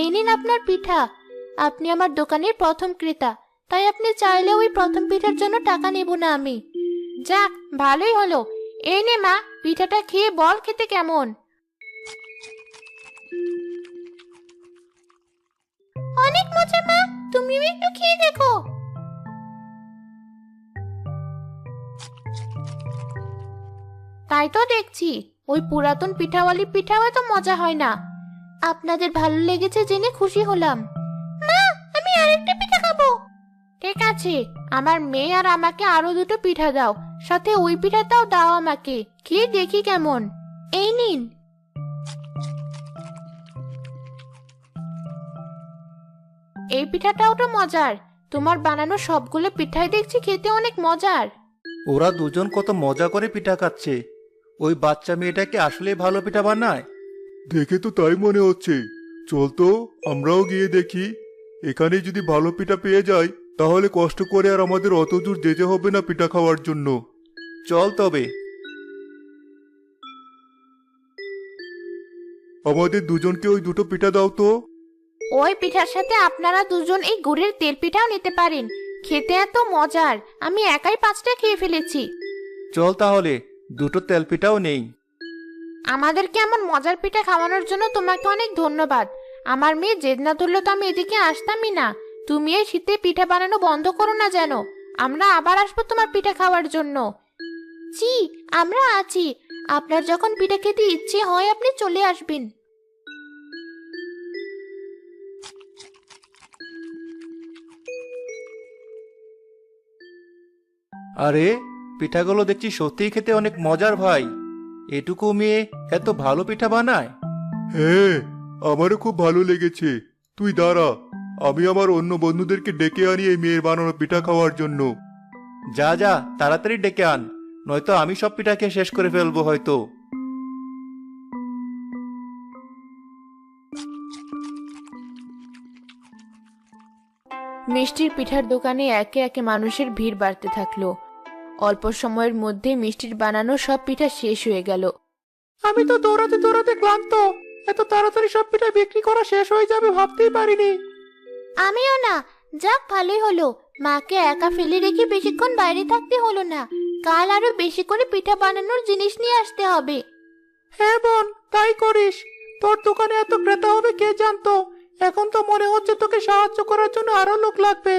এই নিন আপনার পিঠা। আপনি আমার দোকানের প্রথম ক্রেতা, তাই আপনি চাইলে ওই প্রথম পিঠার জন্য টাকা নেব না আমি। যাক, ভালোই হলো। এই নে মা, পিঠাটা খেয়ে বল খেতে কেমন। অনেক মজা মা, তুমিও একটু খেয়ে দেখো। তাই তো দেখছি, ওই পুরাতন পিঠাওয়ালি পিঠাও এত মজা হয় না। আপনাদের ভালো লেগেছে জেনে খুশি হলাম। মা, আমি আরেকটা পিঠা খাবো। ঠিক আছে, আমার মেয়ে আর আমাকে আরো দুটো পিঠা দাও, সাথে ওই পিঠাটাও দাও আমাকে, খেয়ে দেখি কেমন। এই নিন। এই পিঠাটাও তো মজার। তোমার বানানো সবগুলো পিঠাই দেখছি খেতে অনেক মজার। ওরা দুজন কত মজা করে পিঠা খাচ্ছে। ওই বাচ্চা মেয়েটাকে আসলে ভালো পিঠা বানায়। দেখে তো তাই মনে হচ্ছে। চল তো আমরাও গিয়ে দেখি। এখানে যদি ভালো পিঠা পেয়ে যাই তাহলে কষ্ট করে আর আমাদের অত দূর যেতে হবে না পিঠা খাওয়ার জন্য। চল তবে। আমাদের দুজনকে ওই দুটো পিঠা দাও তো। ওই পিঠার সাথে আপনারা দুজন এই গুড়ের তেল পিঠাও নিতে পারেন, খেতে এত মজার। আমি একাই 5টা খেয়ে ফেলেছি। চল তাহলে, দুটো তেল পিঠাও নেই। আমাদেরকে এমন মজার পিঠা খাওয়ানোর জন্য তোমাকে অনেক ধন্যবাদ। আমার মেয়ে জেদ না ধরলে তো আমি এদিকে আসতামই না। তুমি এই শীতে পিঠা বানানো বন্ধ করো না যেন। আমরা আবার আসবো তোমার পিঠা খাওয়ার জন্য। জি, আমরা আছি। আপনার যখন পিঠা খেতে ইচ্ছে হয় আপনি চলে আসবেন। আরে, পিঠাগুলো দেখছি সত্যিই খেতে অনেক মজার ভাই। এটুকু মেয়ে এত ভালো পিঠা বানায়? হ্যাঁ, আমারও খুব ভালো লেগেছে। তুই দাঁড়া, আমি আমার অন্য বন্ধুদেরকে ডেকে আনি এই মেয়ের বানানো পিঠা খাওয়ার জন্য। যা যা, তাড়াতাড়ি ডেকে আন, নয়তো আমি সব পিঠা খেয়ে শেষ করে ফেলবো হয়তো। মিষ্টির পিঠার দোকানে একে একে মানুষের ভিড় বাড়তে থাকলো। অল্প সময়ের মধ্যে মিষ্টির বানানো সব পিঠা শেষ হয়ে গেল। আমি তো দৌড়াতে দৌড়াতে ক্লান্ত। এত তাড়াতাড়ি সব পিঠা বিক্রি করা শেষ হয়ে যাবে ভাবতেই পারিনি। আমিও না। যাক, ভালোই হলো। মাকে একা ফেলে রেখে বেশিক্ষণ বাইরে থাকতে হলো না। কাল আরো বেশি করে পিঠা বানানোর জিনিস নিয়ে আসতে হবে। হ্যাঁ বোন, তাই করিস। তোর দোকানে এত ক্রেতা হবে কে জানতো। এখন তো মনে হচ্ছে তোকে সাহায্য করার জন্য আরো লোক লাগবে।